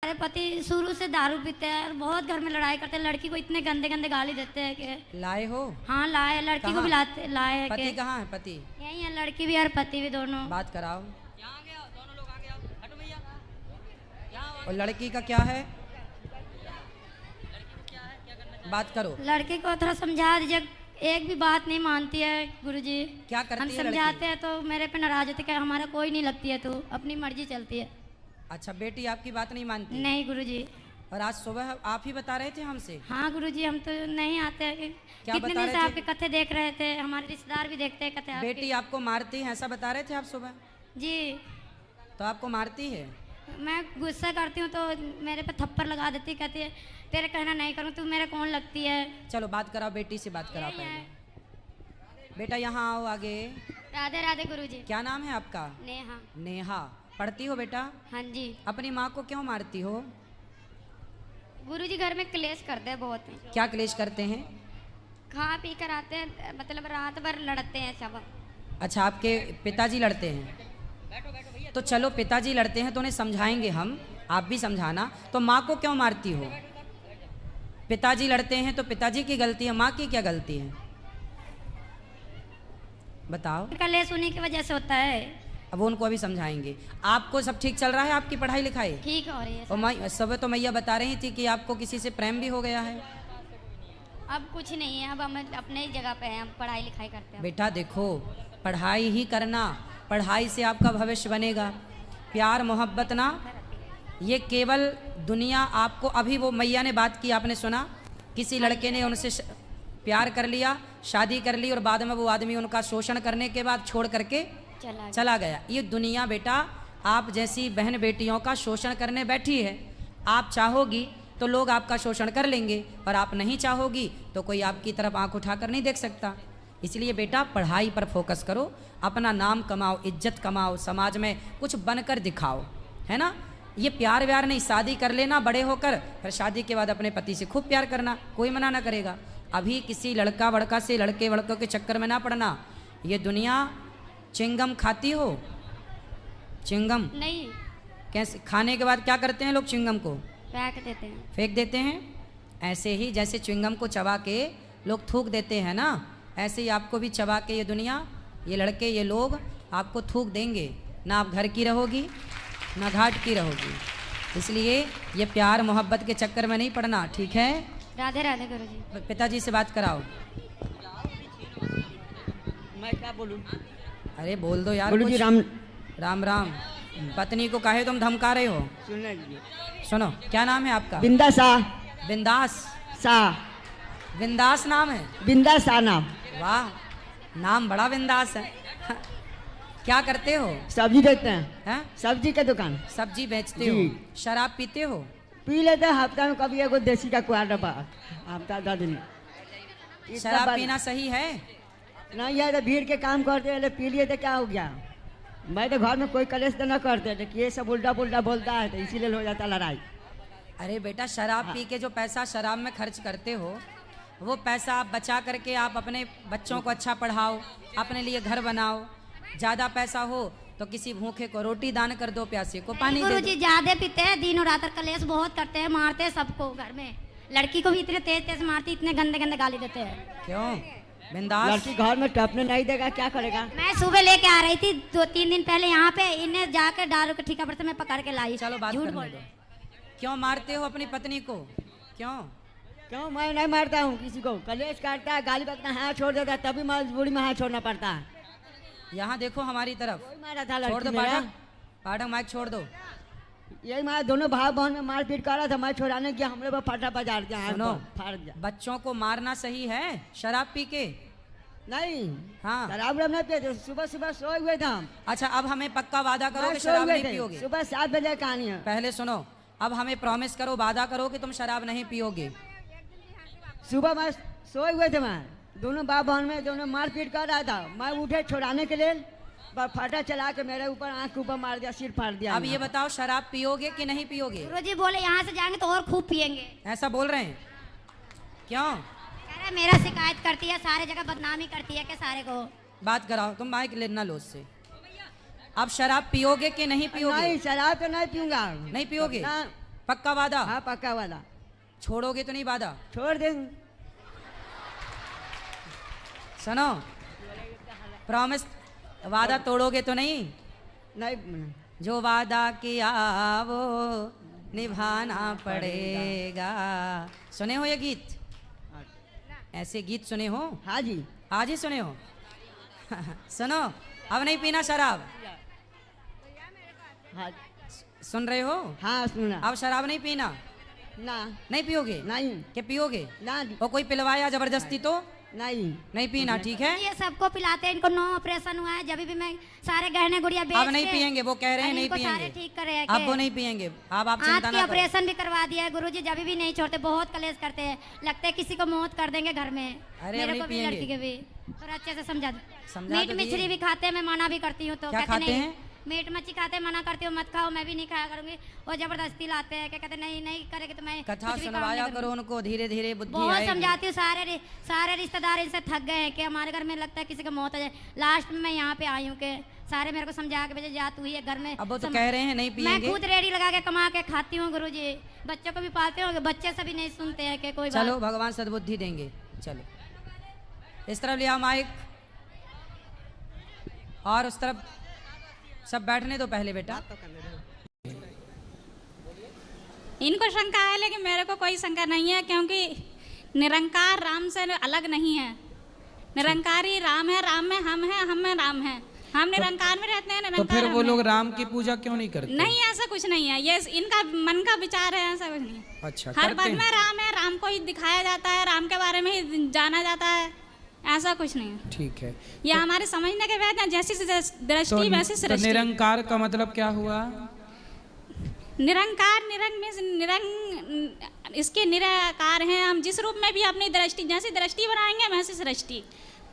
मेरे पति शुरू से दारू पीते हैं और बहुत घर में लड़ाई करते हैं। लड़की को इतने गंदे गंदे गाली देते हैं कि लाए हो? हाँ लाए, लड़की को भी लाते लाए हैं। पति कहाँ है? पति यही है, लड़की भी और पति भी दोनों। बात कराओ। और लड़की का क्या है? बात करो। लड़की को थोड़ा समझा दीजिए, एक भी बात नहीं मानती है गुरुजी। क्या करती हम है समझाते हैं तो मेरे पे नाराज होती है, हमारा कोई नहीं लगती है, तू अपनी मर्जी चलती है। अच्छा, बेटी आपकी बात नहीं मानती? नहीं गुरुजी। और आज सुबह आप ही बता रहे थे हमसे? हाँ गुरुजी, हम तो नहीं आते हैं। क्या कितने बता दिन से रहे आपके कथे देख रहे थे, हमारे रिश्तेदार भी देखते हैं कथे। बेटी आपको मारती है ऐसा बता रहे थे आप सुबह? जी। तो आपको मारती है? मैं गुस्सा करती हूँ तो मेरे पे थप्पड़ लगा देती, कहती है तेरे कहना नहीं करूँ, तू मेरे कौन लगती है। चलो बात कराओ, बेटी से बात कराओ पहले। बेटा यहाँ आओ आगे। राधे राधे गुरुजी। क्या नाम है आपका? नेहा। नेहा। पढ़ती हो बेटा? हाँ जी। अपनी माँ को क्यों मारती हो? गुरुजी घर में क्लेश करते हैं बहुत। क्या क्लेश करते हैं? खा पी कर आते हैं, मतलब रात भर लड़ते हैं सब। अच्छा, आपके पिताजी लड़ते हैं? तो चलो पिताजी लड़ते हैं तो उन्हें समझाएंगे हम, आप भी समझाना। तो माँ को क्यों मारती हो? पिताजी लड़ते हैं तो पिताजी की गलती है, माँ की क्या गलती है? बताओ। कलेश उन्हीं की वजह से होता है। अब वो उनको अभी समझाएंगे। आपको सब ठीक चल रहा है? आपकी पढ़ाई लिखाई ठीक हो रही है। और मैं सब तो मैया बता रही थी कि आपको किसी से प्रेम भी हो गया है। अब कुछ नहीं है, अब हम अपने ही जगह पे हैं, हम पढ़ाई लिखाई करते हैं। बेटा देखो, पढ़ाई ही करना, पढ़ाई से आपका भविष्य बनेगा। प्यार मोहब्बत ना, ये केवल दुनिया आपको, अभी वो मैया ने बात की आपने सुना, किसी लड़के ने उनसे प्यार कर लिया, शादी कर ली और बाद में वो आदमी उनका शोषण करने के बाद छोड़ करके चला गया। ये दुनिया बेटा आप जैसी बहन बेटियों का शोषण करने बैठी है। आप चाहोगी तो लोग आपका शोषण कर लेंगे और आप नहीं चाहोगी तो कोई आपकी तरफ आंख उठाकर नहीं देख सकता। इसलिए बेटा पढ़ाई पर फोकस करो, अपना नाम कमाओ, इज्जत कमाओ, समाज में कुछ बनकर दिखाओ, है ना। ये प्यार व्यार नहीं, शादी कर लेना बड़े होकर, फिर शादी के बाद अपने पति से खूब प्यार करना, कोई मना ना करेगा। अभी किसी लड़का वड़का से, लड़के वड़कों के चक्कर में ना पड़ना। ये दुनिया, चिंगम खाती हो? चिंगम नहीं। कैसे खाने के बाद क्या करते हैं लोग? चिंगम को फेंक देते हैं। ऐसे ही जैसे चिंगम को चबा के लोग थूक देते हैं ना, ऐसे ही आपको भी चबा के ये दुनिया, ये लड़के, ये लोग आपको थूक देंगे। ना आप घर की रहोगी ना घाट की रहोगी। इसलिए ये प्यार मोहब्बत के चक्कर में नहीं पड़ना, ठीक है। राधे राधे गुरुजी। पिताजी से बात कराओ। मैं क्या बोलूं? अरे बोल दो यार गुरुजी। कुछ। राम राम राम। पत्नी को काहे तुम धमका रहे हो? सुनने सुनो, क्या नाम है आपका? बिंदा शाह। बिंदास शाह। बिंदास नाम है? बिंदा शाह नाम। वाह, नाम बड़ा बिंदास है। क्या करते हो? सब्जी बेचते हैं। सब्जी की दुकान। सब्जी बेचते हो? शराब पीते हो? पी लेते हैं, हफ्ता में कभी एगो देसी का क्वार्टर हफ्ता 10 दिन। शराब पीना सही है? नहीं है तो भीड़ के काम करते हैं, पी लिए तो क्या हो गया। मैं तो घर में कोई कलेश तो न करते, लेकिन ये सब उल्टा पुल्टा बोलता है तो इसीलिए हो जाता लड़ाई। अरे बेटा, शराब पी के जो पैसा शराब में खर्च करते हो, वो पैसा आप बचा करके आप अपने बच्चों को अच्छा पढ़ाओ, अपने लिए घर बनाओ। ज़्यादा पैसा हो तो किसी भूखे को रोटी दान कर दो, प्यासे को पानी दे दो। गुरुजी ज्यादा पीते हैं, दिनों रात कलेश बहुत करते हैं, मारते हैं सबको घर में। लड़की को भी इतने तेज तेज मारती, इतने गंदे गंदे गाली देते हैं। क्यों? बिंदास। लड़की घर में टपने नहीं देगा, क्या करेगा। मैं सुबह लेके आ रही थी 2-3 दिन पहले यहाँ पे, इन्हें जाकर दारू का ठेका पर से मैं पकड़ के लाई। चलो बात झूठ करने बोल दो। रहे। क्यों मारते हो अपनी पत्नी को? क्यों? क्यों मैं नहीं मारता हूँ किसी को। कलेश काटता है, गाली बकना हाथ छोड़ देता है, तभी मजबूरी में हाथ छोड़ना पड़ता है। यहाँ देखो हमारी तरफ। मारा था छोड़ दो पाठक, पाठक माइक छोड़ दो। यही मारा, दोनों भाई बहन में मारपीट कर रहा था, मैं छुड़ाने गया, हमरे पर फटा बाजार दिया। सुनो, फाड़ दिया। बच्चों को मारना सही है शराब पी के? नहीं। हाँ। शराब वराब नहीं पिए, सुबह सुबह सोए हुए थे हम। अच्छा, अब हमें पक्का वादा करो मैं कि सोए शराब हुए नहीं थे। पियोगे। सुबह 7 बजे कहानी है। पहले सुनो, अब हमें प्रॉमिस करो, वादा करो कि तुम शराब नहीं पियोगे। सुबह मैं सोए हुए थे, मैं दोनों बाप बहन में दोनों मारपीट कर रहा था, मैं उठे छुड़ाने के लिए, फटा चला के मेरे ऊपर आंख के ऊपर मार दिया, सिर फाड़ दिया। अब ये बताओ, शराब पियोगे कि नहीं पियोगे? गुरुजी बोले यहाँ से जाएंगे तो और खूब पियेंगे। ऐसा बोल रहे हैं? क्यों? कह रहे मेरा शिकायत करती है, सारे जगह बदनामी करती है, के सारे को। बात कराओ, तुम माइक लेना लो उससे। अब शराब पियोगे कि नहीं पियोगे? नहीं, शराब तो नहीं पीऊंगा। नहीं पियोगे? पक्का वादा? हाँ पक्का वाला। छोड़ोगे तो नहीं वादा? छोड़ देंगे। सुनो, प्रॉमिस, वादा तोड़ोगे तो नहीं? नहीं। जो वादा किया वो निभाना पड़ेगा। सुने हो ये गीत? ऐसे गीत सुने हो? हाँ जी। आज ही सुने हो? सुनो, अब नहीं पीना शराब। हाँ। सुन रहे हो? हाँ सुना। अब शराब नहीं पीना? ना। नहीं पियोगे? नहीं। क्या पियोगे? ना। और कोई पिलवाया जबरदस्ती तो? नहीं पीना, ठीक है? ये सबको पिलाते हैं, इनको 9 ऑपरेशन हुआ है, जब भी मैं सारे गहने गुड़िया बेच अब नहीं पियेंगे, वो कह रहे हैं नहीं सारे पियेंगे। ठीक करे हैं अब वो नहीं पियेंगे। अब आप आँख चिंता की ना करो। ऑपरेशन भी करवा दिया है गुरुजी, जब भी नहीं छोड़ते, बहुत कलेश करते हैं, लगता है किसी को मौत कर देंगे घर में। अरे मेरे नहीं को भी, पियेंगे। लड़की के भी थोड़ा अच्छे से समझा समझा मीट तो दिए। मछली भी खाते हैं, मैं मना भी करती हूँ, तो क्या कहते खाते नहीं, हैं? मीट मच्छी खाते हैं, मना करती हूँ मत खाओ, मैं भी नहीं खाया करूंगी। और जबरदस्ती लाते हैं, क्या कहते नहीं नहीं करेगी तो मैं कथा कुछ भी काम सुनवाया नहीं करो करूंगी। उनको, धीरे धीरे बुद्धि बहुत आएगी। समझाती हूँ, सारे रिश्तेदार इनसे थक गए हैं कि हमारे घर में लगता है किसी को मौत आ जाए। लास्ट में मैं यहाँ पे आई हूँ कि सारे मेरे को समझा के भेजे, जा तू ही है घर में। अब वो तो कह रहे हैं नहीं मैं पियेंगे। खुद रेडी लगा के कमा के खाती हूँ गुरुजी, बच्चों को भी पालती हूँ, बच्चे सभी नहीं सुनते हैं कि कोई चलो भगवान सद्बुद्धि देंगे। चलो इस तरफ लिया माइक, और उस तरफ सब बैठने दो पहले बेटा। इनको शंका है, लेकिन मेरे को कोई शंका नहीं है, क्योंकि निरंकार राम से अलग नहीं है। निरंकारी राम है, राम में हम हैं, हम में राम है। हम निरंकार में रहते हैं, तो निरंकार फिर हम वो हैं। लोग राम की पूजा क्यों नहीं करते? नहीं, ऐसा कुछ नहीं है, ये इनका मन का विचार है, ऐसा कुछ नहीं है। अच्छा, हर करते पद हैं। में राम है, राम को ही दिखाया जाता है, राम के बारे में ही जाना जाता है, ऐसा कुछ नहीं है। ठीक है। ये हमारे समझने के बाद जैसी दृष्टि वैसी तो सृष्टि। निरंकार का मतलब क्या हुआ? निरंकार, इसके निराकार हैं। हम जिस रूप में भी अपनी दृष्टि, जैसी दृष्टि बनाएंगे वैसी सृष्टि।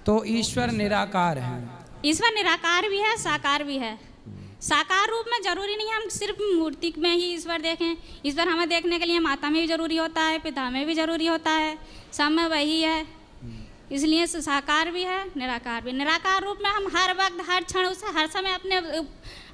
तो ईश्वर निराकार है। ईश्वर निराकार भी है, साकार भी है। साकार रूप में जरूरी नहीं है हम सिर्फ मूर्ति में ही ईश्वर देखें। ईश्वर हमें देखने के लिए माता में भी जरूरी होता है, पिता में भी जरूरी होता है, सब में वही है। इसलिए साकार भी है, निराकार भी। निराकार रूप में हम हर वक्त, हर क्षण, उसे हर समय अपने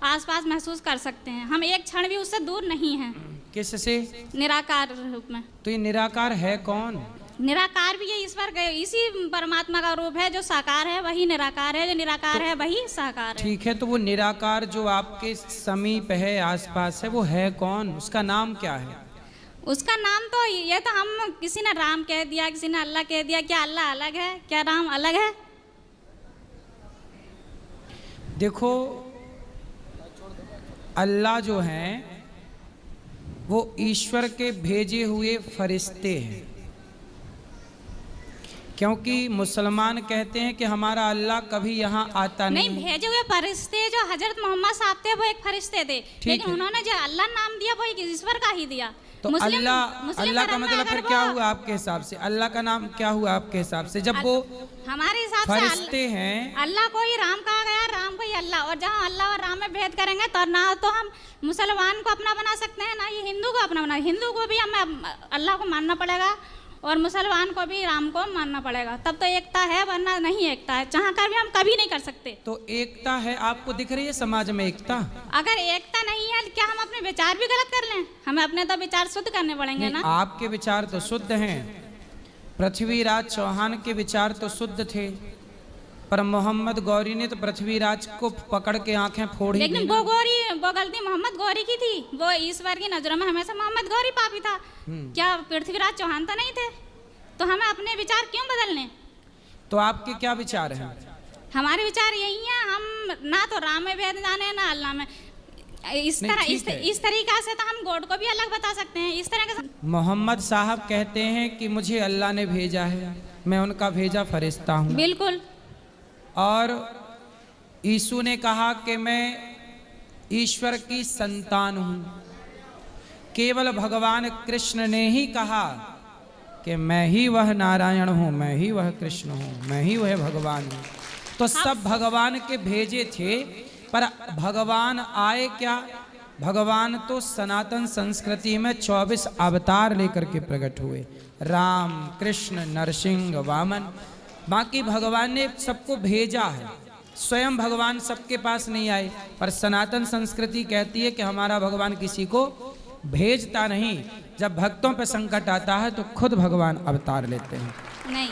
आसपास महसूस कर सकते हैं। हम एक क्षण भी उससे दूर नहीं हैं। किससे? निराकार रूप में। तो ये निराकार है कौन? निराकार भी ये ईश्वर का, इसी परमात्मा का रूप है। जो साकार है वही निराकार है, जो निराकार है वही साकार है। ठीक है, तो वो निराकार जो आपके समीप है, आसपास है, वो है कौन? उसका नाम क्या है? उसका नाम तो ये तो हम, किसी ने राम कह दिया, किसी ने अल्लाह कह दिया। क्या अल्लाह अलग है? क्या राम अलग है? देखो, अल्लाह जो हैं वो ईश्वर के भेजे हुए फरिश्ते हैं। क्योंकि मुसलमान कहते हैं कि हमारा अल्लाह कभी यहाँ आता नहीं, नहीं। भेजे हुए फरिश्ते जो हजरत मोहम्मद साहब थे वो एक फरिश्ते थे, लेकिन है। उन्होंने जो अल्लाह नाम दिया वो एक ईश्वर का ही दिया। तो अल्लाह का मतलब फिर क्या हुआ आपके हिसाब से? अल्लाह का नाम क्या हुआ आपके हिसाब से? जब वो हमारे हिसाब से फरिश्ते हैं, अल्लाह को ही राम कहा गया, राम को ही अल्लाह। और जहाँ अल्लाह और राम में भेद करेंगे तो ना तो हम मुसलमान को अपना बना सकते हैं, ना ये हिंदू को अपना बना। हिंदू को भी हमें अल्लाह को मानना पड़ेगा और मुसलमान को भी राम को मानना पड़ेगा, तब तो एकता है, वरना नहीं एकता है। चाह कर भी हम कभी नहीं कर सकते। तो एकता है, आपको दिख रही है समाज में एकता? अगर एकता नहीं है, क्या हम अपने विचार भी गलत कर लें? हमें अपने तो विचार शुद्ध करने पड़ेंगे ना। आपके विचार तो शुद्ध हैं। पृथ्वीराज चौहान के विचार तो शुद्ध थे, पर मोहम्मद गौरी ने तो पृथ्वीराज को पकड़ के आंखें फोड़ ही दी लेकिन ना। वो गलती मोहम्मद गौरी की थी। वो ईश्वर की नजरों में हमेशा मोहम्मद गौरी पापी था। क्या पृथ्वीराज चौहान तो नहीं थे? तो हमें अपने विचार क्यों बदलने? तो आपके क्या विचार हैं? हमारे विचार यही है, हम ना तो राम में भेद जाने, ना अल्लाह में। इस तरीका से तो हम गॉड को भी अलग बता सकते हैं। इस तरह का मोहम्मद साहब कहते हैं कि मुझे अल्लाह ने भेजा है, मैं उनका भेजा फरिश्ता हूँ। बिल्कुल। और यीशु ने कहा कि मैं ईश्वर की संतान हूँ। केवल भगवान कृष्ण ने ही कहा कि मैं ही वह नारायण हूँ, मैं ही वह कृष्ण हूँ, मैं ही वह भगवान हूँ। तो सब भगवान के भेजे थे, पर भगवान आए क्या? भगवान तो सनातन संस्कृति में 24 अवतार लेकर के प्रकट हुए। राम, कृष्ण, नरसिंह, वामन। बाकी भगवान ने सबको भेजा है, स्वयं भगवान सबके पास नहीं आए। पर सनातन संस्कृति कहती है कि हमारा भगवान किसी को भेजता नहीं, जब भक्तों पे संकट आता है तो खुद भगवान अवतार लेते हैं। नहीं,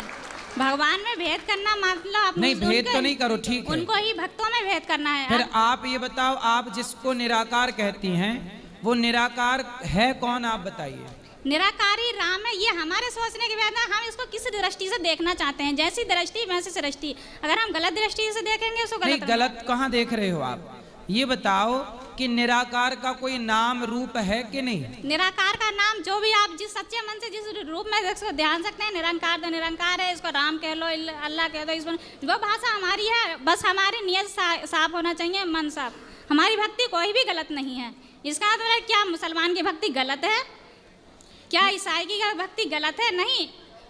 भगवान में भेद करना मतलब आप नहीं, भेद तो नहीं करो, ठीक है, उनको ही भक्तों में भेद करना है। फिर आप ये बताओ, आप जिसको निराकार कहती हैं वो निराकार है कौन, आप बताइए। निराकारी राम है, ये हमारे सोचने के बाद हम इसको किस दृष्टि से देखना चाहते हैं, जैसी दृष्टि वैसी सृष्टि। अगर हम गलत दृष्टि से देखेंगे उसको नहीं, गलत गलत कहाँ देख रहे हो आप, ये बताओ कि निराकार का कोई नाम रूप है कि नहीं। निराकार का नाम जो भी आप जिस सच्चे मन से जिस रूप में इसको ध्यान सकते हैं, निरंकार तो निरंकार है, इसको राम कह लो, अल्लाह कह दो, इसमें वो भाषा हमारी है, बस हमारी नियत साफ होना चाहिए, मन साफ। हमारी भक्ति कोई भी गलत नहीं है। इसका मतलब क्या मुसलमान की भक्ति गलत है, क्या ईसाई की भक्ति गलत है? नहीं,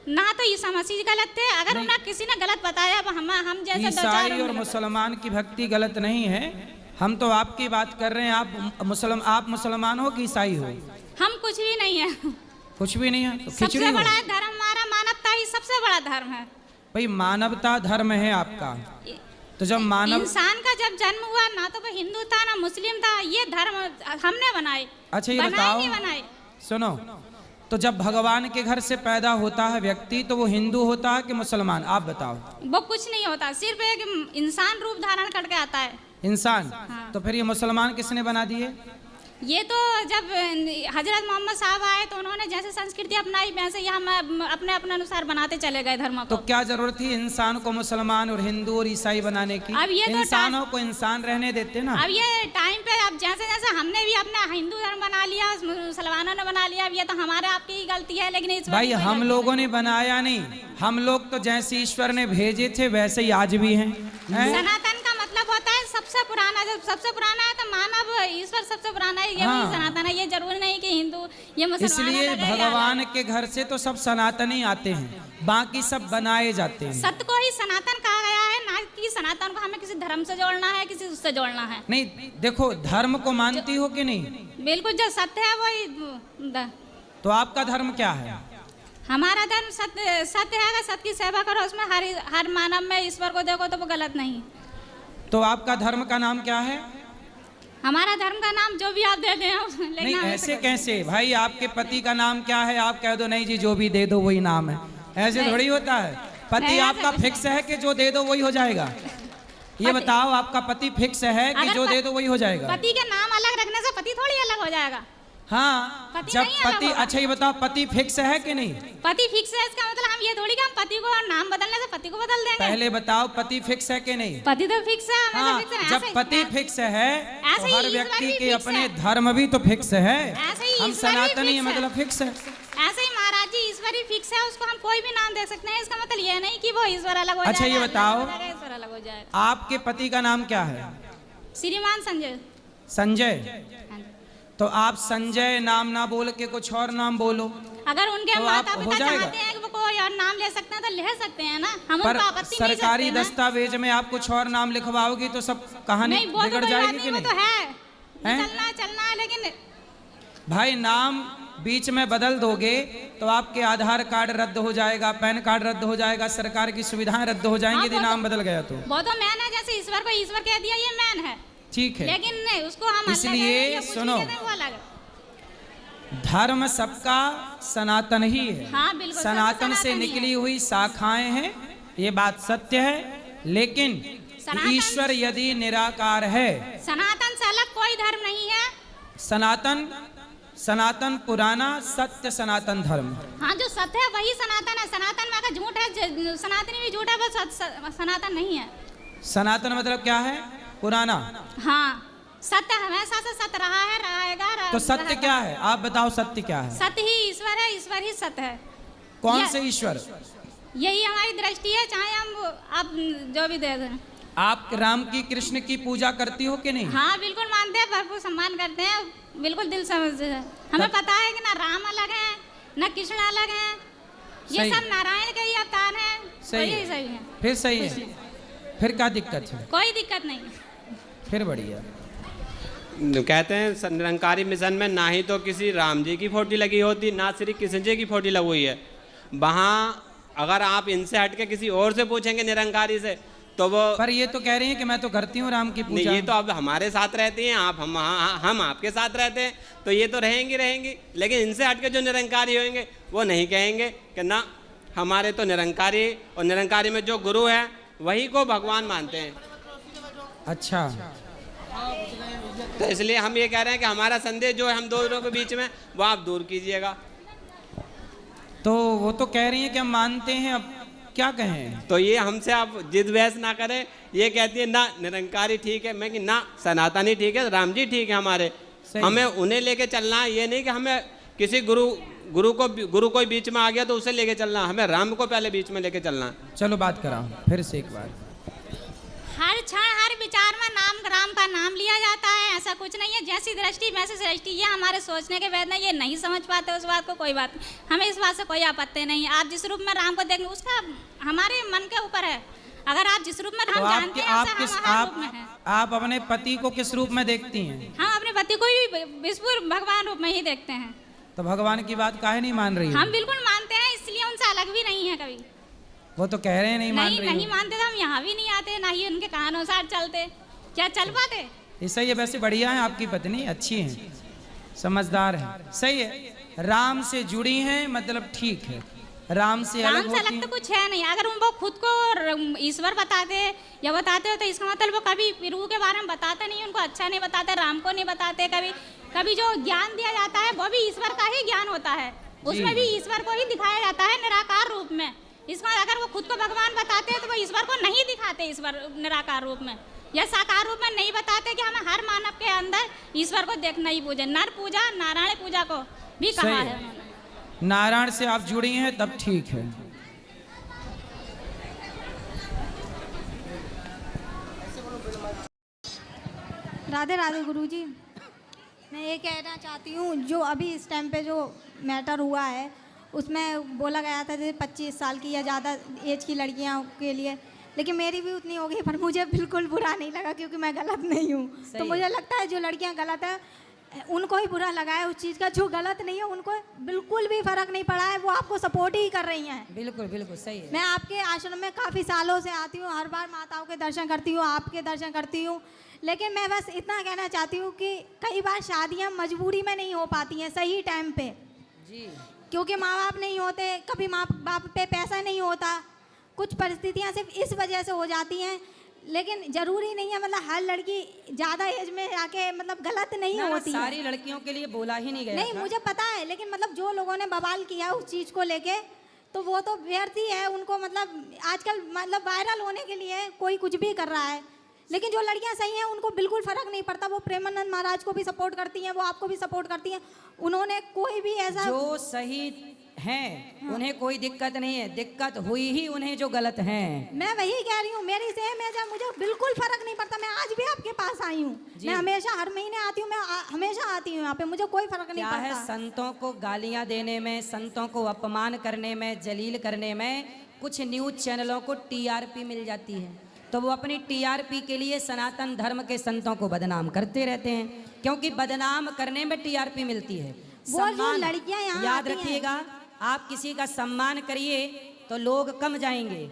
ना तो ईसा मसीह गलत थे, अगर उन्हें किसी ने गलत बताया हम जैसे ईसाई और मुसलमान की भक्ति गलत नहीं है, हम तो आपकी बात कर रहे हैं। आप मुसलमान हो कि ईसाई हो? हम कुछ भी नहीं है। कुछ भी नहीं है तो सबसे खिचड़ी हो। बड़ा धर्म हमारा मानवता ही सबसे बड़ा धर्म है। भाई मानवता धर्म है आपका, तो जब मानव इंसान का जब जन्म हुआ ना तो वो हिंदू था ना मुस्लिम था, ये धर्म हमने बनाए। अच्छा ये बताओ, सुनो, तो जब भगवान के घर से पैदा होता है व्यक्ति तो वो हिंदू होता है कि मुसलमान, आप बताओ। वो कुछ नहीं होता, सिर्फ एक इंसान रूप धारण करके आता है। इंसान? हाँ। तो फिर ये मुसलमान किसने बना दिए? ये तो जब हजरत मोहम्मद साहब आए तो उन्होंने जैसे संस्कृति अपनाई वैसे ही हम अपने अपने अनुसार बनाते चले गए धर्म को। तो क्या जरूरत थी इंसान को मुसलमान और हिंदू और ईसाई बनाने की? अब ये तो इंसानों को इंसान रहने देते ना। अब ये टाइम पे अब जैसे जैसे हमने भी अपना हिंदू धर्म बना लिया, मुसलमानों ने बना लिया, अब ये तो हमारे आपकी ही गलती है। लेकिन इस भाई हम लोगों ने बनाया नहीं, हम लोग तो जैसे ईश्वर ने भेजे थे वैसे ही आज भी हैं। सनातन का मतलब होता है सबसे पुराना, जब सबसे पुराना है तो मानव ईश्वर सबसे पुराना है, ये हाँ। सनातन है। ये जरूरी नहीं कि हिंदू ये मुसलमान, इसलिए भगवान के घर से तो सब सनातनी आते हैं, बाकी सब बनाए जाते हैं। सत्य को ही सनातन कहा गया है, ना कि सनातन को हमें किसी धर्म से जोड़ना है, किसी उससे जोड़ना है। नहीं देखो, धर्म को मानती हो कि नहीं? बिल्कुल, जो सत्य है वही तो आपका धर्म क्या है? हमारा धर्म सत्य है। सत्य की सेवा करो, उसमें हर मानव में ईश्वर को देखो तो वो गलत नहीं। तो आपका धर्म का नाम क्या है? हमारा धर्म का नाम जो भी आप दे दें, नहीं ऐसे कैसे भाई, आपके पति का नाम क्या है? आप कह दो नहीं जी जो भी दे दो वही नाम है, ऐसे थोड़ी होता है। पति आपका फिक्स है कि जो दे दो वही हो जाएगा? ये बताओ, आपका पति फिक्स है कि जो दे दो वही हो जाएगा? पति के नाम अलग रखने से पति थोड़ी अलग हो जाएगा। हाँ, जब पति, अच्छा ये बताओ पति फिक्स है कि नहीं? पति फिक्स है, इसका मतलब हम ये थोड़ी कि हम पति को नाम बदलने से पति को बदल देंगे। पहले बताओ पति फिक्स है कि नहीं? पति तो फिक्स है, हमें हाँ, तो फिक्स है। जब पति फिक्स है ऐसे तो ही हर ईश्वर व्यक्ति भी के फिक्स अपने है। धर्म भी तो फिक्स है। ऐसे ही हम ईश्वर भी सनातनी फिक्स है। मतलब फिक्स है। ऐसे ही महाराज जी ईश्वर ही फिक्स है, उसको हम कोई भी नाम दे सकते हैं। इसका मतलब ये नहीं कि वो ईश्वर अलग हो अच्छा, जाएगा, ये बताओ, ईश्वर अलग हो जाएगा। आपके पति का नाम क्या है? श्रीमान संजय। संजय? तो आप संजय नाम ना बोल के कुछ और नाम बोलो। अगर उनके तो माता आप हो पिता जाएगा। चाहते हैं कि वो कोई और नाम ले सकते हैं तो ले सकते हैं ना, हम पर उनका आपत्ति नहीं सरकारी करते ना। दस्तावेज में आप कुछ और नाम लिखवाओगी तो सब कहानी नहीं, वो तो बिगड़ कोई बात जाएगी नहीं, कि वो नहीं? तो है, हैं? चलना है, लेकिन भाई नाम बीच में बदल दोगे तो आपके आधार कार्ड रद्द हो जाएगा, पैन कार्ड रद्द हो जाएगा, सरकार की सुविधाएं रद्द हो जाएंगी यदि नाम बदल गया तो। वो तो मैन है, जैसे ईश्वर को ईश्वर कह दिया ये मैन है, ठीक है, लेकिन नहीं उसको हम अल्लाह इसलिए कह दें या कुछ भी सुनो, कह दें, वो अलग है। धर्म सबका सनातन ही है। हाँ, बिल्कुल, सनातन सब से सनातन ही निकली हुई शाखाएं हैं, ये बात सत्य है। लेकिन सनातन- ईश्वर यदि निराकार है, सनातन से अलग कोई धर्म नहीं है। सनातन पुराना सत्य सनातन धर्म। हाँ, जो सत्य है वही सनातन है। सनातन में अगर झूठ है, सनातनी भी झूठ है, वो सनातन नहीं है। सनातन मतलब क्या है? पुराना। हाँ, सत्य हमेशा से सत्य रहा है, रहेगा। तो सत्य क्या है? आप बताओ सत्य क्या है? सत्य ही ईश्वर है, ईश्वर ही सत्य है। कौन से ईश्वर? यही हमारी दृष्टि है, चाहे हम आप जो भी दे दें। आप राम की कृष्ण की पूजा करती हो कि नहीं? हाँ, बिल्कुल मानते हैं, भरपूर सम्मान करते हैं, बिल्कुल दिल समझते हैं। हमें पता है कि ना राम अलग है ना कृष्ण अलग है, ये सही। सब नारायण के ही अवतार हैं। सही यही है। सही है, फिर सही है, फिर क्या दिक्कत है? कोई दिक्कत नहीं। फिर बढ़िया। कहते हैं निरंकारी मिशन में ना ही तो किसी राम जी की फोटो लगी होती, ना श्री कृष्ण जी की फोटो लगी हुई है। वहाँ अगर आप इनसे हट के किसी और से पूछेंगे निरंकारी से तो वो पर ये तो कह रही हैं कि मैं तो करती हूँ राम की नहीं, पूजा। ये तो अब हमारे साथ रहती हैं, आप हम आपके साथ रहते हैं, तो ये तो रहेंगी। लेकिन इनसे हटके जो निरंकारी होंगे वो नहीं कहेंगे कि ना हमारे तो निरंकारी, और निरंकारी में जो गुरु है वही को भगवान मानते हैं। अच्छा, तो इसलिए हम ये कह रहे हैं कि हमारा संदेश जो है हम दोनों के बीच में वो आप दूर कीजिएगा। तो वो तो कह रही हैं कि हम मानते हैं, अब क्या कहें? तो ये हमसे आप जिद बहस ना करें। ये कहती है ना निरंकारी ठीक है, मैं कि ना सनातनी ठीक है, राम जी ठीक है हमारे, सही। हमें उन्हें लेके चलना है। ये नहीं कि हमें किसी गुरु कोई बीच में आ गया तो उसे लेके चलना, हमें राम को पहले बीच में लेके चलना है। चलो बात कराओ फिर से एक बार। हर क्षण हर विचार में राम का नाम लिया जाता है, ऐसा कुछ नहीं है। जैसी दृष्टि वैसी सृष्टि, ये हमारे सोचने के वेद नहीं, ये नहीं समझ पाते उस बात को, कोई बात नहीं, हमें इस बात से कोई आपत्ति नहीं। आप जिस रूप में राम को देख, उसका हमारे मन के ऊपर है। अगर आप जिस रूप में तो राम जानते हैं, वैसे हम हर रूप में हैं। आप अपने पति को किस रूप में देखती हैं? हम अपने पति को भी विष्णु भगवान रूप में ही देखते हैं। तो भगवान की बात काहे नहीं मान रही है? हम बिल्कुल मानते हैं, इसलिए उनसे अलग भी नहीं है कभी। वो तो कह रहे हैं नहीं मान रही नहीं हो। मानते तो हम यहाँ भी नहीं आते, ना ही उनके कहा अनुसार चलते। क्या चल पाते? सही है, वैसे बढ़िया है आपकी पत्नी, अच्छी है, समझदार है, सही है। राम से जुड़ी हैं मतलब ठीक है, राम से अलग होती अलग तो कुछ है नहीं। अगर वो खुद को ईश्वर बताते या बताते हो तो इसका मतलब वो कभी प्रभु के बारे में बताते नहीं, उनको अच्छा नहीं बताते, राम को नहीं बताते। कभी जो ज्ञान दिया जाता है वो भी ईश्वर का ही ज्ञान होता है, उसमें भी ईश्वर को ही दिखाया जाता है निराकार रूप में। इसमें अगर वो खुद को भगवान बताते हैं तो वो ईश्वर को नहीं दिखाते, ईश्वर निराकार रूप में या साकार रूप में नहीं बताते कि हमें हर मानव के अंदर ईश्वर को देखना ही पूजा, नर पूजा नारायण पूजा को भी कहा है उन्होंने। नारायण से आप जुड़ी हैं तब ठीक है। राधे राधे गुरुजी, मैं ये कहना चाहती हूँ जो अभी इस टाइम पे जो मैटर हुआ है उसमें बोला गया था जैसे 25 साल की या ज़्यादा एज की लड़कियाँ के लिए, लेकिन मेरी भी उतनी हो गई, पर मुझे बिल्कुल बुरा नहीं लगा क्योंकि मैं गलत नहीं हूँ। तो मुझे लगता है जो लड़कियाँ गलत है उनको ही बुरा लगा है उस चीज़ का, जो गलत नहीं है उनको बिल्कुल भी फ़र्क नहीं पड़ा है, वो आपको सपोर्ट ही कर रही हैं। बिल्कुल बिल्कुल सही है। मैं आपके आश्रम में काफ़ी सालों से आती हूँ, हर बार माताओं के दर्शन करती हूँ, आपके दर्शन करती हूँ, लेकिन मैं बस इतना कहना चाहती हूँ कि कई बार शादियाँ मजबूरी में नहीं हो पाती हैं सही टाइम पे जी, क्योंकि माँ बाप नहीं होते, कभी माँ बाप पे पैसा नहीं होता, कुछ परिस्थितियाँ सिर्फ इस वजह से हो जाती हैं। लेकिन ज़रूरी नहीं है मतलब हर लड़की ज़्यादा एज में आके मतलब गलत नहीं होती है। सारी लड़कियों के लिए बोला ही नहीं गया नहीं, मुझे पता है, लेकिन मतलब जो लोगों ने बवाल किया उस चीज़ को लेके तो वो तो व्यर्थ ही है। उनको मतलब आजकल मतलब वायरल होने के लिए कोई कुछ भी कर रहा है, लेकिन जो लड़कियां सही हैं उनको बिल्कुल फ़र्क नहीं पड़ता। वो प्रेमानंद महाराज को भी सपोर्ट करती हैं, वो आपको भी सपोर्ट करती हैं। उन्होंने कोई भी ऐसा जो सही हैं उन्हें कोई दिक्कत नहीं है, दिक्कत हुई ही उन्हें जो गलत हैं। मैं वही कह रही हूँ, मेरी सेम है, जब मुझे बिल्कुल फ़र्क नहीं पड़ता। मैं आज भी आपके पास आई हूँ, मैं हमेशा हर महीने आती हूँ, मैं हमेशा आती हूँ यहाँ पे, मुझे कोई फ़र्क नहीं क्या पड़ता। है, संतों को गालियाँ देने में, संतों को अपमान करने में, जलील करने में कुछ न्यूज़ चैनलों को टीआरपी मिल जाती है, तो वो अपनी टीआरपी के लिए सनातन धर्म के संतों को बदनाम करते रहते हैं, क्योंकि बदनाम करने में टीआरपी मिलती है। वो जो लड़कियां यहाँ याद आती हैं, रखिएगा, आप किसी का सम्मान करिए तो लोग कम जाएंगे,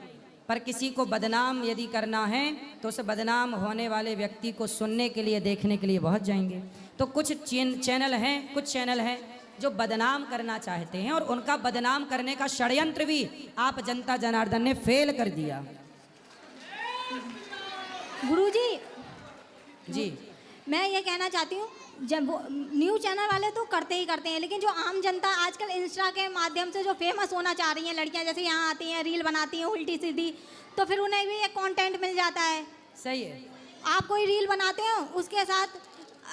पर किसी को बदनाम यदि करना है तो उस बदनाम होने वाले व्यक्ति को सुनने के लिए, देखने के लिए बहुत जाएंगे। तो कुछ चैनल हैं जो बदनाम करना चाहते हैं, और उनका बदनाम करने का षड्यंत्र भी आप जनता जनार्दन ने फेल कर दिया। गुरुजी जी, मैं ये कहना चाहती हूँ, जब वो न्यूज़ चैनल वाले तो करते ही करते हैं, लेकिन जो आम जनता आजकल इंस्टा के माध्यम से जो फेमस होना चाह रही हैं लड़कियां, जैसे यहाँ आती हैं, रील बनाती हैं उल्टी सीधी, तो फिर उन्हें भी एक कंटेंट मिल जाता है। सही है। आप कोई रील बनाते हो, उसके साथ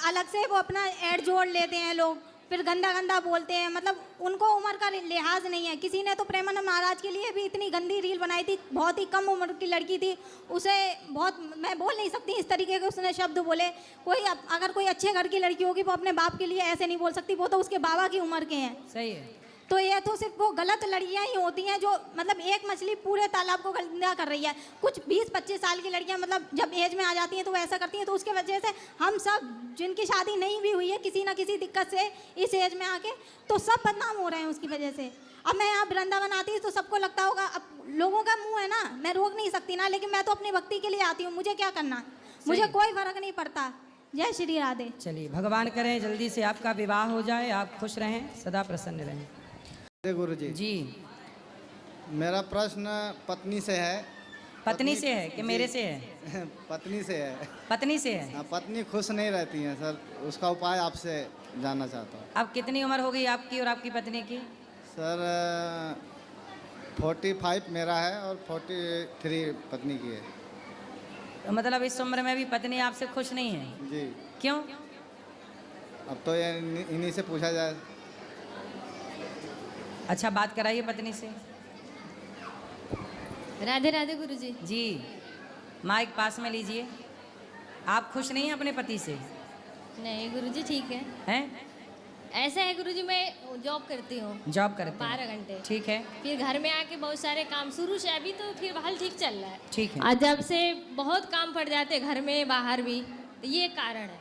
अलग से वो अपना ऐड जोड़ लेते हैं लोग, फिर गंदा गंदा बोलते हैं, मतलब उनको उम्र का लिहाज नहीं है। किसी ने तो प्रेमानंद महाराज के लिए भी इतनी गंदी रील बनाई थी, बहुत ही कम उम्र की लड़की थी, उसे बहुत, मैं बोल नहीं सकती इस तरीके के उसने शब्द बोले। अगर कोई अच्छे घर की लड़की होगी वो अपने बाप के लिए ऐसे नहीं बोल सकती, वो तो उसके बाबा की उम्र के हैं। सही है। तो ये तो सिर्फ वो गलत लड़कियां ही होती हैं जो मतलब एक मछली पूरे तालाब को गंदा कर रही है। कुछ 20-25 साल की लड़कियां मतलब जब एज में आ जाती हैं तो वो ऐसा करती हैं, तो उसके वजह से हम सब जिनकी शादी नहीं भी हुई है किसी ना किसी दिक्कत से इस एज में आके, तो सब बदनाम हो रहे हैं उसकी वजह से। अब मैं यहाँ वृंदावन आती हूँ तो सबको लगता होगा, अब लोगों का मुंह है ना, मैं रोक नहीं सकती ना, लेकिन मैं तो अपनी भक्ति के लिए आती हूँ, मुझे क्या करना, मुझे कोई फर्क नहीं पड़ता। जय श्री राधे। चलिए, भगवान करें जल्दी से आपका विवाह हो जाए, आप खुश रहें, सदा प्रसन्न रहें। गुरु जी जी, मेरा प्रश्न पत्नी से है। पत्नी से है कि मेरे से है? पत्नी से है। पत्नी से है। हाँ, पत्नी खुश नहीं रहती हैं सर, उसका उपाय आपसे जानना चाहता हूँ। अब कितनी उम्र हो गई आपकी और आपकी पत्नी की? सर 45 मेरा है और 43 पत्नी की है। तो मतलब इस उम्र में भी पत्नी आपसे खुश नहीं है? जी। क्यों? अब तो ये इन्हीं से पूछा जाए। अच्छा, बात कराइए पत्नी से। राधे राधे गुरुजी। जी, माइक पास में लीजिए। आप खुश नहीं हैं अपने पति से? नहीं गुरुजी, ठीक है। हैं? ऐसा है गुरुजी, मैं जॉब करती हूँ। जॉब करते हैं? 12 घंटे। ठीक है। फिर घर में आके बहुत सारे काम, शुरू से अभी तो फिर हाल ठीक चल रहा है। ठीक है। और जब से बहुत काम पड़ जाते घर में बाहर भी, तो ये कारण है।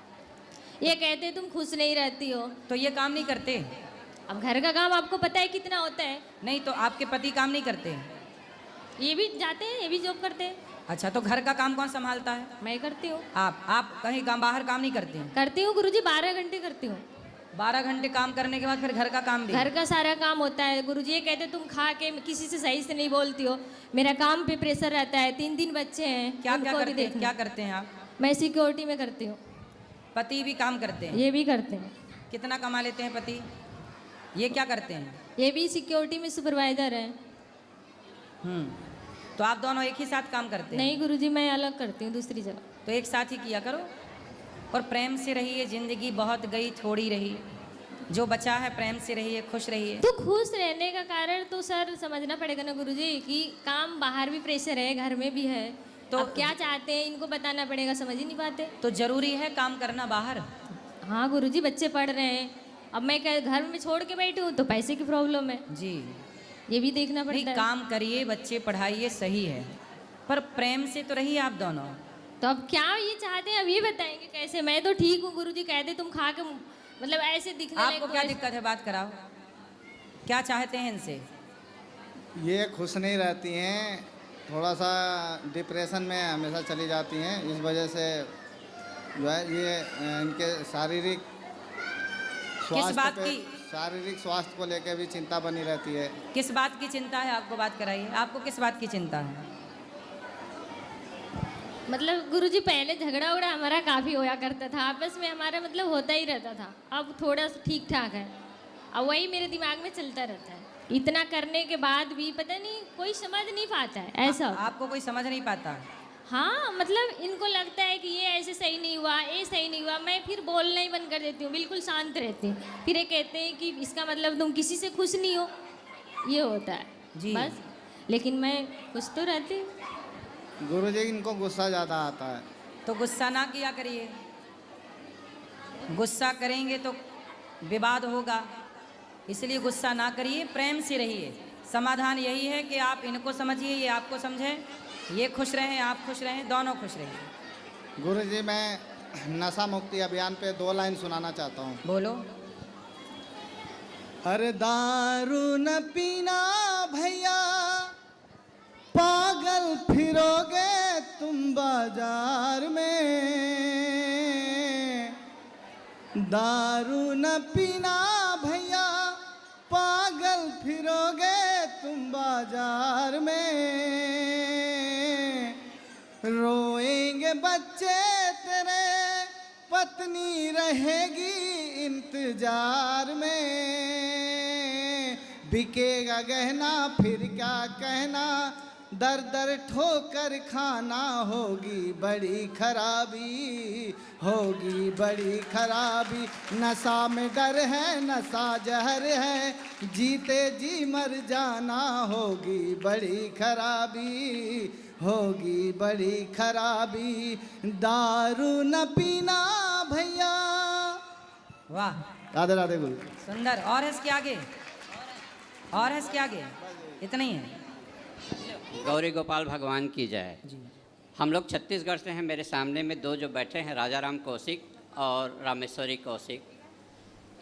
ये कहते तुम खुश नहीं रहती हो। तो ये काम नहीं करते? अब घर का काम आपको पता है कितना होता है। नहीं, तो आपके पति काम नहीं करते? ये भी जाते हैं, ये भी जॉब करते हैं। अच्छा, तो घर का काम कौन संभालता है? मैं करती हूँ। आप कहीं काम बाहर काम नहीं करते हैं? करती हूँ गुरुजी, 12 घंटे करती हूँ। 12 घंटे काम करने के बाद फिर घर का काम भी? घर का सारा काम होता है गुरुजी। ये कहते तुम खा के किसी से सही से नहीं बोलती हो। मेरा काम पे प्रेशर रहता है, 3 बच्चे हैं। क्या उनको भी करते हैं? देखना। क्या करते हैं आप? मैं सिक्योरिटी में करती हूँ। पति भी काम करते हैं? ये भी करते हैं। कितना कमा लेते हैं पति? ये क्या करते हैं? ये भी सिक्योरिटी में सुपरवाइजर है। तो आप दोनों एक ही साथ काम करते हैं? नहीं गुरुजी, मैं अलग करती हूँ दूसरी जगह। तो एक साथ ही किया करो और प्रेम से रहिए। जिंदगी बहुत गई, थोड़ी रही। जो बचा है प्रेम से रहिए, खुश रहिए। तो खुश रहने का कारण तो सर समझना पड़ेगा ना गुरुजी कि काम बाहर भी प्रेशर है, घर में भी है। तो अब क्या चाहते हैं इनको बताना पड़ेगा, समझ ही नहीं पाते। तो जरूरी है काम करना बाहर? हाँ गुरुजी, बच्चे पढ़ रहे हैं। अब मैं घर में छोड़ के बैठी हूँ तो पैसे की प्रॉब्लम है जी, ये भी देखना पड़ता नहीं, है। काम करिए, बच्चे पढ़ाइए, सही है, पर प्रेम से तो रहिए आप दोनों। तो अब क्या ये चाहते हैं, अब ये बताएंगे कैसे। मैं तो ठीक हूँ गुरुजी, कहते तुम खा के मतलब ऐसे दिखने लगे। आपको क्या दिक्कत है? बात कराओ, क्या चाहते हैं इनसे? ये खुश नहीं रहती हैं, थोड़ा सा डिप्रेशन में हमेशा चली जाती हैं। इस वजह से जो है ये इनके शारीरिक स्वास्थ्य को लेकर भी चिंता बनी रहती है। किस बात की चिंता है आपको? बात कराइए, आपको किस बात की चिंता है? मतलब गुरुजी पहले झगड़ा उगड़ा हमारा काफ़ी होया करता था, आपस में हमारा मतलब होता ही रहता था। अब थोड़ा सा ठीक ठाक है। अब वही मेरे दिमाग में चलता रहता है। इतना करने के बाद भी पता नहीं कोई समझ नहीं पाता है ऐसा। आपको कोई समझ नहीं पाता? हाँ, मतलब इनको लगता है कि ये ऐसे सही नहीं हुआ, ये सही नहीं हुआ। मैं फिर बोलना ही बंद कर देती हूँ, बिल्कुल शांत रहती हूँ। फिर ये कहते हैं कि इसका मतलब तुम किसी से खुश नहीं हो, ये होता है जी। बस। लेकिन मैं खुश तो रहती हूँ। गुरुजी इनको गुस्सा ज़्यादा आता है। तो गुस्सा ना किया करिए, गुस्सा करेंगे तो विवाद होगा, इसलिए गुस्सा ना करिए, प्रेम से रहिए। समाधान यही है कि आप इनको समझिए, ये आपको समझें, ये खुश रहें, आप खुश रहें, दोनों खुश रहें। गुरुजी मैं नशा मुक्ति अभियान पे 2 लाइन सुनाना चाहता हूँ। बोलो। अरे दारू न पीना भैया, पागल फिरोगे तुम बाजार में। दारू न पीना भैया, पागल फिरोगे तुम बाजार में। रोएंगे बच्चे तेरे, पत्नी रहेगी इंतजार में। बिकेगा गहना फिर क्या कहना, दर दर ठोकर खाना, होगी बड़ी खराबी, होगी बड़ी खराबी। नशा में डर है, नशा जहर है, जीते जी मर जाना, होगी बड़ी खराबी, होगी बड़ी खराबी। दारू न पीना भैया। वाह, राधे राधे गुरु। सुंदर। और इसके आगे और है इसके आगे? इतना ही है। गौरी गोपाल भगवान की जय। जी। हम लोग छत्तीसगढ़ से हैं। मेरे सामने में दो जो बैठे हैं, राजा राम कौशिक और रामेश्वरी कौशिक,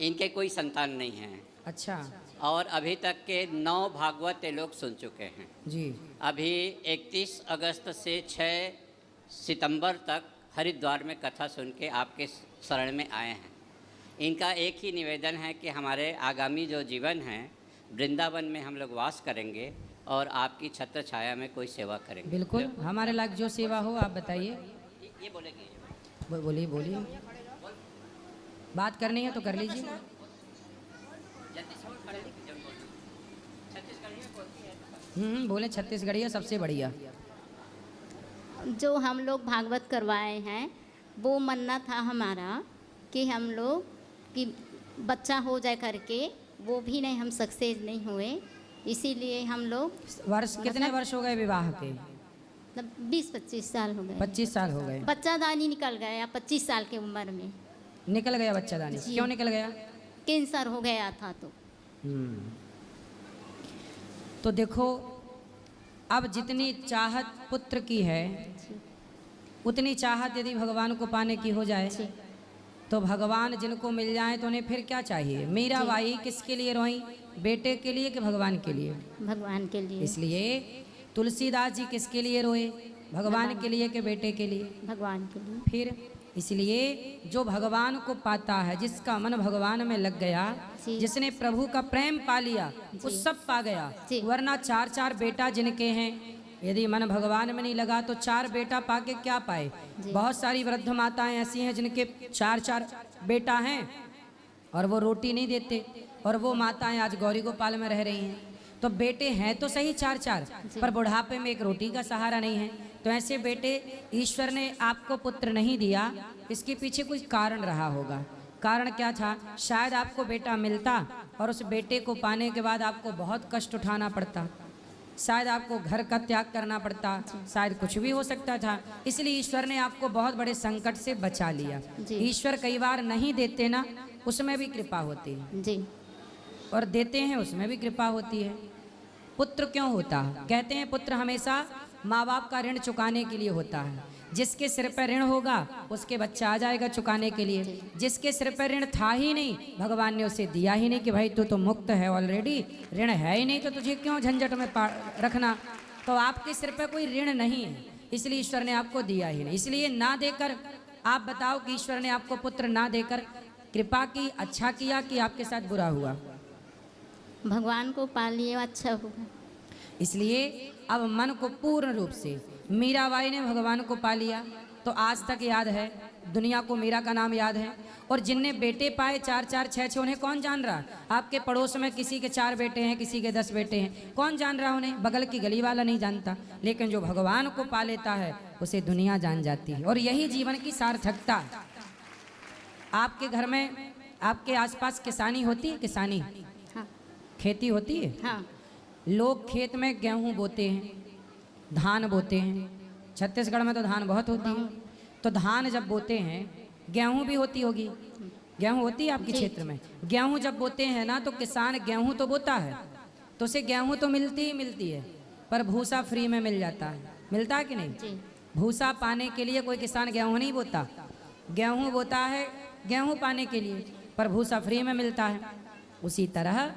इनके कोई संतान नहीं है। अच्छा। और अभी तक के 9 भागवत ये लोग सुन चुके हैं। जी। अभी 31 अगस्त से 6 सितंबर तक हरिद्वार में कथा सुन के आपके शरण में आए हैं। इनका एक ही निवेदन है कि हमारे आगामी जो जीवन है वृंदावन में हम लोग वास करेंगे और आपकी छत्र छाया में कोई सेवा करेंगे। बिल्कुल, हमारे लायक जो सेवा हो आप बताइए। ये बोलेंगे। बोलिए बोलिए, बात करनी है तो कर लीजिए। बोले छत्तीसगढ़िया सबसे बढ़िया। जो हम लोग भागवत करवाए हैं वो मन्ना था हमारा कि हम लोग कि बच्चा हो जाए करके, वो भी नहीं, हम सक्सेस नहीं हुए, इसीलिए हम लोग वर्ष कितने वर्ष हो गए विवाह के? 20-25 साल हो गए। 25 साल हो गए। बच्चादानी निकल गया 25 साल की उम्र में। निकल गया बच्चादानी? क्यों निकल गया? कैंसर हो गया था तो। तो देखो, अब जितनी चाहत पुत्र की है उतनी चाहत यदि भगवान को पाने की हो जाए तो भगवान जिनको मिल जाए तो उन्हें फिर क्या चाहिए? मीराबाई किसके लिए रोई? बेटे के लिए कि भगवान के लिए? भगवान के लिए। इसलिए तुलसीदास जी किसके लिए रोए? भगवान के लिए कि बेटे के लिए? भगवान के लिए। फिर इसलिए जो भगवान को पाता है, जिसका मन भगवान में लग गया, जिसने प्रभु का प्रेम पा लिया, वो सब पा गया। वरना 4-4 बेटा जिनके हैं, यदि मन भगवान में नहीं लगा तो 4 बेटा पाके क्या पाए? बहुत सारी वृद्ध माताएं ऐसी हैं जिनके 4-4 बेटा हैं और वो रोटी नहीं देते, और वो माताएं आज गौरी गोपाल में रह रही हैं। तो बेटे हैं तो सही 4-4, पर बुढ़ापे में एक रोटी का सहारा नहीं है। तो ऐसे बेटे ईश्वर ने आपको पुत्र नहीं दिया, इसके पीछे कोई कारण रहा होगा। कारण क्या था? शायद आपको बेटा मिलता और उस बेटे को पाने के बाद आपको बहुत कष्ट उठाना पड़ता, शायद आपको घर का त्याग करना पड़ता, शायद कुछ भी हो सकता था। इसलिए ईश्वर ने आपको बहुत बड़े संकट से बचा लिया। ईश्वर कई बार नहीं देते ना, उसमें भी कृपा होती है जी, और देते हैं उसमें भी कृपा होती है। पुत्र क्यों होता है? कहते हैं पुत्र हमेशा माँ बाप का ऋण चुकाने के लिए होता है। जिसके सिर पर ऋण होगा उसके बच्चा आ जाएगा चुकाने के लिए। जिसके सिर पर ऋण था ही नहीं, भगवान ने उसे दिया ही नहीं कि भाई तू तो मुक्त है ऑलरेडी, ऋण है ही नहीं तो तुझे क्यों झंझट में रखना। तो आपके सिर पर कोई ऋण नहीं है, इसलिए ईश्वर ने आपको दिया ही नहीं। इसलिए ना देकर आप बताओ कि ईश्वर ने आपको पुत्र ना देकर कृपा की, अच्छा किया कि आपके साथ बुरा हुआ? भगवान को पा लिए अच्छा हुआ। इसलिए अब मन को पूर्ण रूप से, मीराबाई ने भगवान को पा लिया तो आज तक याद है, दुनिया को मीरा का नाम याद है। और जिनने बेटे पाए 4-4, 6-6, उन्हें कौन जान रहा? आपके पड़ोस में किसी के 4 बेटे हैं, किसी के 10 बेटे हैं, कौन जान रहा उन्हें? बगल की गली वाला नहीं जानता। लेकिन जो भगवान को पा लेता है उसे दुनिया जान जाती है। और यही जीवन की सार्थकता। आपके घर में, आपके आसपास किसानी होती है? किसानी, हाँ। खेती होती है? हाँ। लोग खेत में गेहूं बोते हैं, धान बोते हैं। छत्तीसगढ़ में तो धान बहुत होती है। तो धान जब बोते हैं, गेहूं भी होती होगी। गेहूं होती है आपके क्षेत्र में? गेहूं जब बोते हैं ना, तो किसान गेहूं तो बोता है तो उसे गेहूं तो मिलती ही मिलती है, पर भूसा फ्री में मिल जाता है। मिलता है कि नहीं? भूसा पाने के लिए कोई किसान गेहूं नहीं बोता, गेहूं बोता है गेहूं पाने के लिए, पर भूसा फ्री में मिलता है। उसी तरह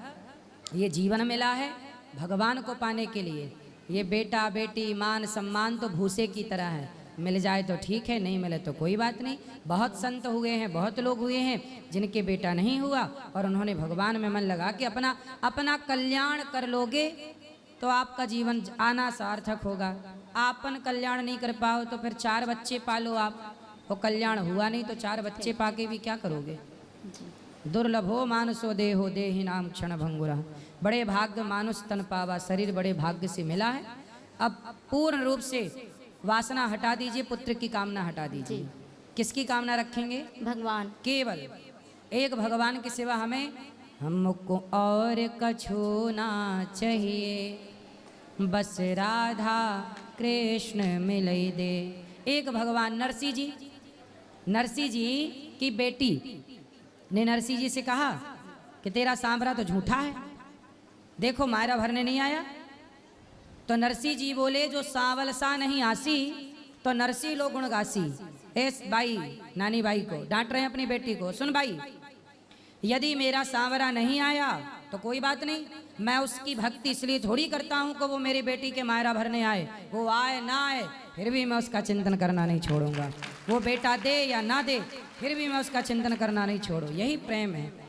ये जीवन मिला है भगवान को पाने के लिए। ये बेटा बेटी मान सम्मान तो भूसे की तरह है, मिल जाए तो ठीक है, नहीं मिले तो कोई बात नहीं। बहुत संत हुए हैं, बहुत लोग हुए हैं जिनके बेटा नहीं हुआ और उन्होंने भगवान में मन लगा कि अपना कल्याण कर लोगे तो आपका जीवन आना सार्थक होगा। आपन कल्याण नहीं कर पाओ तो फिर 4 बच्चे पालो आप, वो कल्याण हुआ नहीं तो 4 बच्चे पाके भी क्या करोगे? दुर्लभो मानसो देहो देहि नाम क्षण भंगुरा। बड़े भाग्य मानुष तन पावा, शरीर बड़े भाग्य से मिला है। अब पूर्ण रूप से वासना हटा दीजिए, पुत्र की कामना हटा दीजिए। किसकी कामना रखेंगे? भगवान। केवल एक भगवान की सिवा हमें हमको और कछु ना चाहिए, बस राधा कृष्ण मिलई दे। एक भगवान। नरसिंह जी की बेटी ने नरसिंह जी से कहा कि तेरा सांवरा तो झूठा है, देखो मायरा भरने नहीं आया। तो नरसी जी बोले जो सावल सा नहीं आसी तो नरसी लो गुण गासी। एस भाई नानी भाई को डांट रहे हैं अपनी बेटी को, सुन भाई यदि मेरा सांवरा नहीं आया तो कोई बात नहीं, मैं उसकी भक्ति इसलिए थोड़ी करता हूँ कि वो मेरी बेटी के मायरा भरने आए, वो आए ना आए फिर भी मैं उसका चिंतन करना नहीं छोड़ूंगा। वो बेटा दे या ना दे फिर भी मैं उसका चिंतन करना नहीं छोड़ू। यही प्रेम है।